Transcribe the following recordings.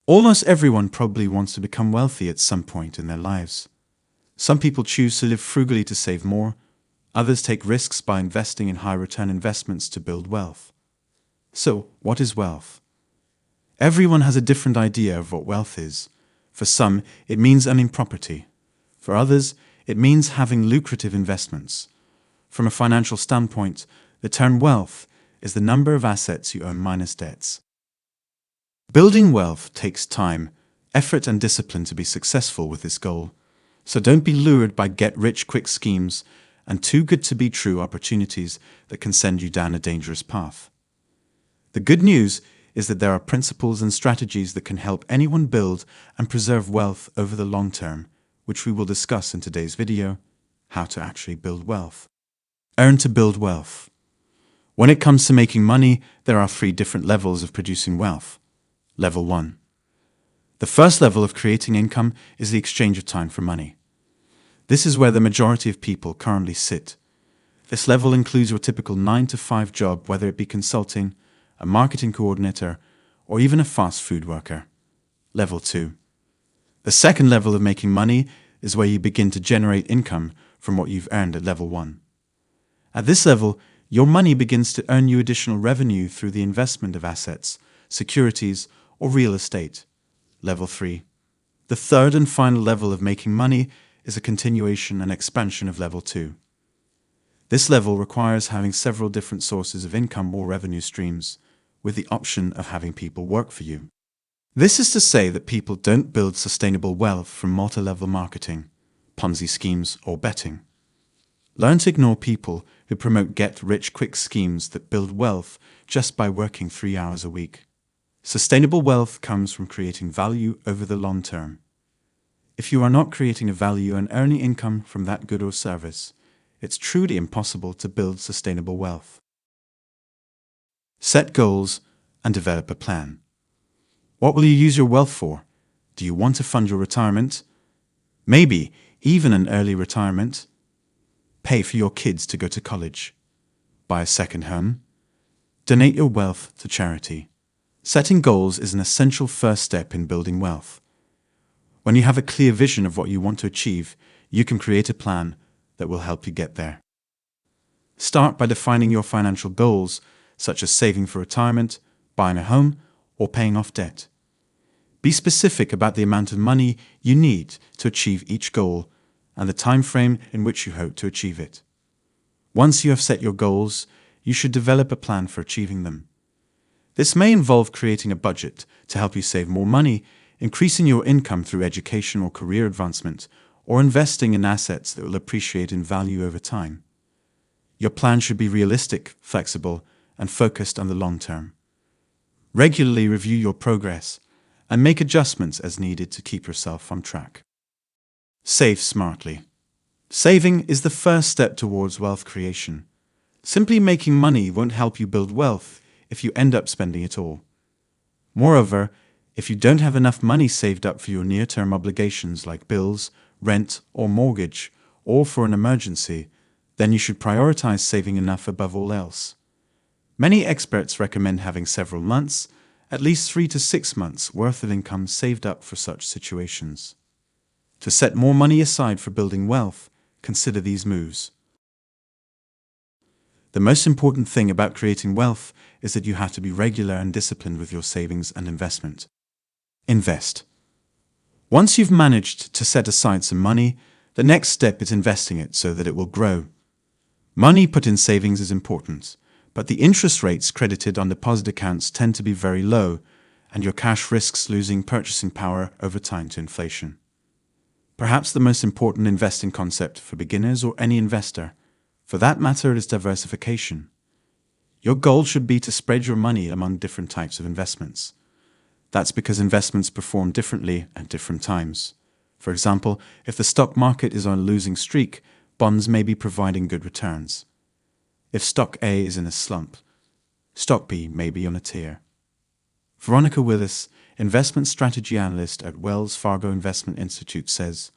Almost everyone probably wants to become wealthy at some point in their lives. Some people choose to live frugally to save more. Others take risks by investing in high-return investments to build wealth. So, what is wealth? Everyone has a different idea of what wealth is. For some, it means owning property. For others, it means having lucrative investments. From a financial standpoint, the term wealth is the number of assets you own minus debts. Building wealth takes time, effort, and discipline to be successful with this goal. So don't be lured by get-rich-quick schemes and too-good-to-be-true opportunities that can send you down a dangerous path. The good news is that there are principles and strategies that can help anyone build and preserve wealth over the long term, which we will discuss in today's video: how to actually build wealth. Earn to build wealth. When it comes to making money, there are 3 different levels of producing wealth. Level 1. The first level of creating income is the exchange of time for money. This is where the majority of people currently sit. This level includes your typical 9-to-5 job, whether it be consulting, a marketing coordinator, or even a fast food worker. Level 2. The second level of making money is where you begin to generate income from what you've earned at level 1. At this level, your money begins to earn you additional revenue through the investment of assets, securities, or real estate. Level 3. The third and final level of making money is a continuation and expansion of level 2. This level requires having several different sources of income or revenue streams, with the option of having people work for you. This is to say that people don't build sustainable wealth from multi-level marketing, Ponzi schemes, or betting. Learn to ignore people who promote get-rich-quick schemes that build wealth just by working 3 hours a week. Sustainable wealth comes from creating value over the long term. If you are not creating a value and earning income from that good or service, it's truly impossible to build sustainable wealth. Set goals and develop a plan. What will you use your wealth for? Do you want to fund your retirement? Maybe even an early retirement? Pay for your kids to go to college? Buy a second home? Donate your wealth to charity? Setting goals is an essential first step in building wealth. When you have a clear vision of what you want to achieve, you can create a plan that will help you get there. Start by defining your financial goals, such as saving for retirement, buying a home, or paying off debt. Be specific about the amount of money you need to achieve each goal and the time frame in which you hope to achieve it. Once you have set your goals, you should develop a plan for achieving them. This may involve creating a budget to help you save more money, increasing your income through education or career advancement, or investing in assets that will appreciate in value over time. Your plan should be realistic, flexible, and focused on the long term. Regularly review your progress and make adjustments as needed to keep yourself on track. Save smartly. Saving is the first step towards wealth creation. Simply making money won't help you build wealth if you end up spending it all. Moreover, if you don't have enough money saved up for your near-term obligations like bills, rent, or mortgage, or for an emergency, then you should prioritize saving enough above all else. Many experts recommend having several months, at least 3 to 6 months worth of income saved up for such situations. To set more money aside for building wealth, consider these moves. The most important thing about creating wealth is that you have to be regular and disciplined with your savings and investment. Invest. Once you've managed to set aside some money, the next step is investing it so that it will grow. Money put in savings is important, but the interest rates credited on deposit accounts tend to be very low, and your cash risks losing purchasing power over time to inflation. Perhaps the most important investing concept for beginners or any investor, for that matter, is diversification. Your goal should be to spread your money among different types of investments. That's because investments perform differently at different times. For example, if the stock market is on a losing streak, bonds may be providing good returns. If stock A is in a slump, stock B may be on a tear. Veronica Willis, investment strategy analyst at Wells Fargo Investment Institute, says,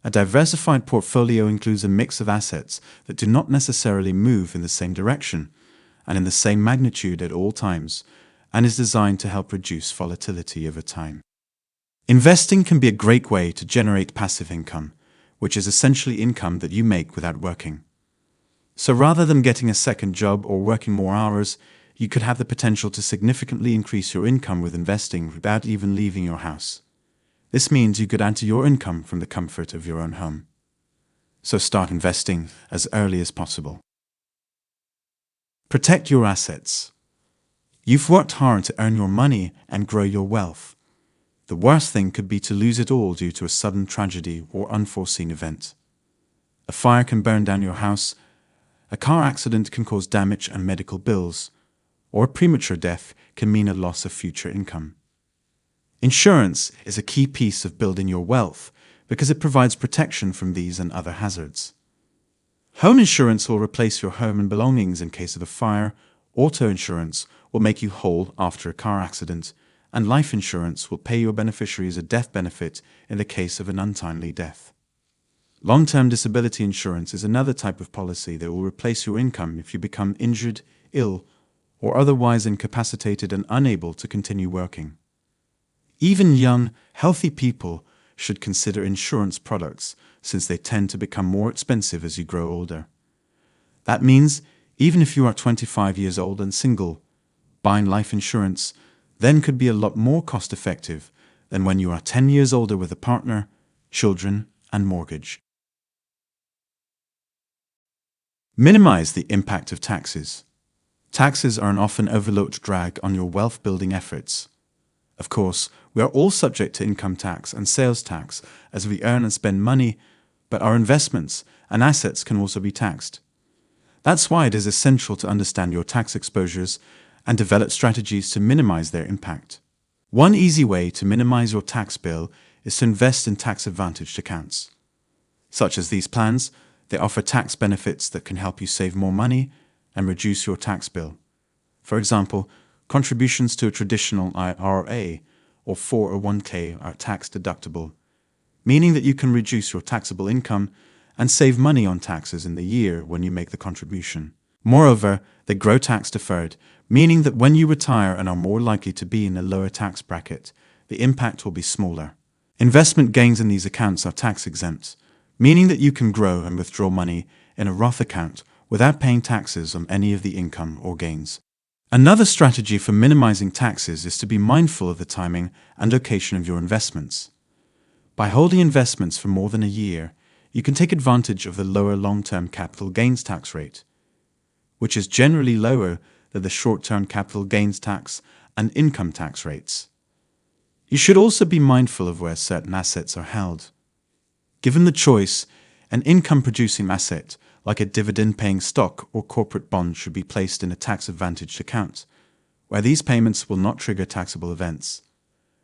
"A diversified portfolio includes a mix of assets that do not necessarily move in the same direction and in the same magnitude at all times, and is designed to help reduce volatility over time. Investing can be a great way to generate passive income, which is essentially income that you make without working. So rather than getting a second job or working more hours, you could have the potential to significantly increase your income with investing without even leaving your house. This means you could add to your income from the comfort of your own home. So start investing as early as possible. Protect your assets. You've worked hard to earn your money and grow your wealth. The worst thing could be to lose it all due to a sudden tragedy or unforeseen event. A fire can burn down your house, a car accident can cause damage and medical bills, or a premature death can mean a loss of future income. Insurance is a key piece of building your wealth because it provides protection from these and other hazards. Home insurance will replace your home and belongings in case of a fire, auto insurance will make you whole after a car accident, and life insurance will pay your beneficiaries a death benefit in the case of an untimely death. Long-term disability insurance is another type of policy that will replace your income if you become injured, ill, or otherwise incapacitated and unable to continue working. Even young, healthy people should consider insurance products since they tend to become more expensive as you grow older. That means, even if you are 25 years old and single, buying life insurance then could be a lot more cost-effective than when you are 10 years older with a partner, children, and mortgage. Minimize the impact of taxes. Taxes are an often overlooked drag on your wealth-building efforts. Of course, we are all subject to income tax and sales tax as we earn and spend money, but our investments and assets can also be taxed. That's why it is essential to understand your tax exposures and develop strategies to minimize their impact. One easy way to minimize your tax bill is to invest in tax-advantaged accounts. Such as these plans, they offer tax benefits that can help you save more money and reduce your tax bill. For example, contributions to a traditional IRA or 401k are tax-deductible, meaning that you can reduce your taxable income and save money on taxes in the year when you make the contribution. Moreover, they grow tax-deferred, meaning that when you retire and are more likely to be in a lower tax bracket, the impact will be smaller. Investment gains in these accounts are tax-exempt, meaning that you can grow and withdraw money in a Roth account without paying taxes on any of the income or gains. Another strategy for minimizing taxes is to be mindful of the timing and location of your investments. By holding investments for more than a year, you can take advantage of the lower long-term capital gains tax rate, which is generally lower than the short-term capital gains tax and income tax rates. You should also be mindful of where certain assets are held. Given the choice, an income-producing asset like a dividend-paying stock or corporate bond should be placed in a tax-advantaged account, where these payments will not trigger taxable events.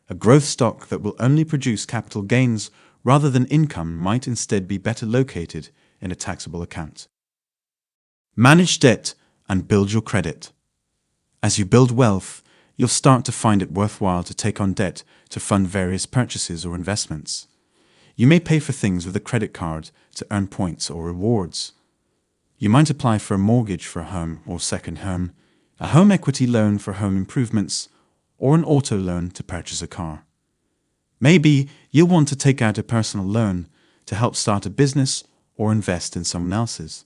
A growth stock that will only produce capital gains rather than income might instead be better located in a taxable account. Manage debt and build your credit. As you build wealth, you'll start to find it worthwhile to take on debt to fund various purchases or investments. You may pay for things with a credit card to earn points or rewards. You might apply for a mortgage for a home or second home, a home equity loan for home improvements, or an auto loan to purchase a car. Maybe you'll want to take out a personal loan to help start a business or invest in someone else's.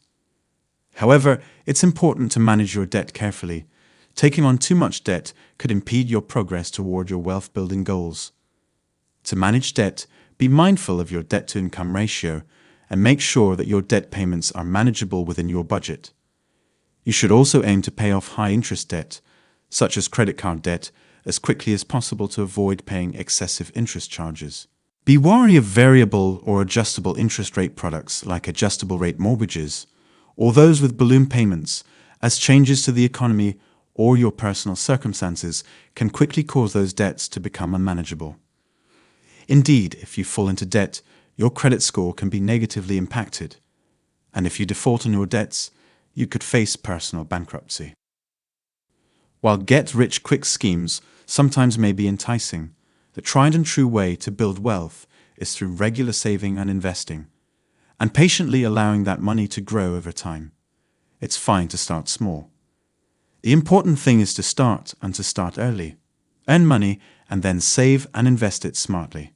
However, it's important to manage your debt carefully. Taking on too much debt could impede your progress toward your wealth-building goals. To manage debt, be mindful of your debt-to-income ratio and make sure that your debt payments are manageable within your budget. You should also aim to pay off high-interest debt, such as credit card debt, as quickly as possible to avoid paying excessive interest charges. Be wary of variable or adjustable interest rate products like adjustable rate mortgages, or those with balloon payments, as changes to the economy or your personal circumstances can quickly cause those debts to become unmanageable. Indeed, if you fall into debt, your credit score can be negatively impacted, and if you default on your debts, you could face personal bankruptcy. While get-rich-quick schemes sometimes may be enticing, the tried and true way to build wealth is through regular saving and investing, and patiently allowing that money to grow over time. It's fine to start small. The important thing is to start, and to start early. Earn money and then save and invest it smartly.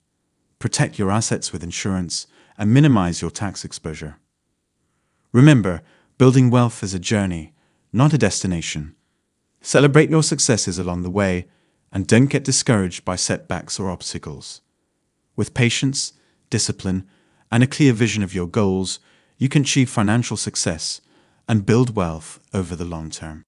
Protect your assets with insurance and minimize your tax exposure. Remember, building wealth is a journey, not a destination. Celebrate your successes along the way and don't get discouraged by setbacks or obstacles. With patience, discipline, and a clear vision of your goals, you can achieve financial success and build wealth over the long term.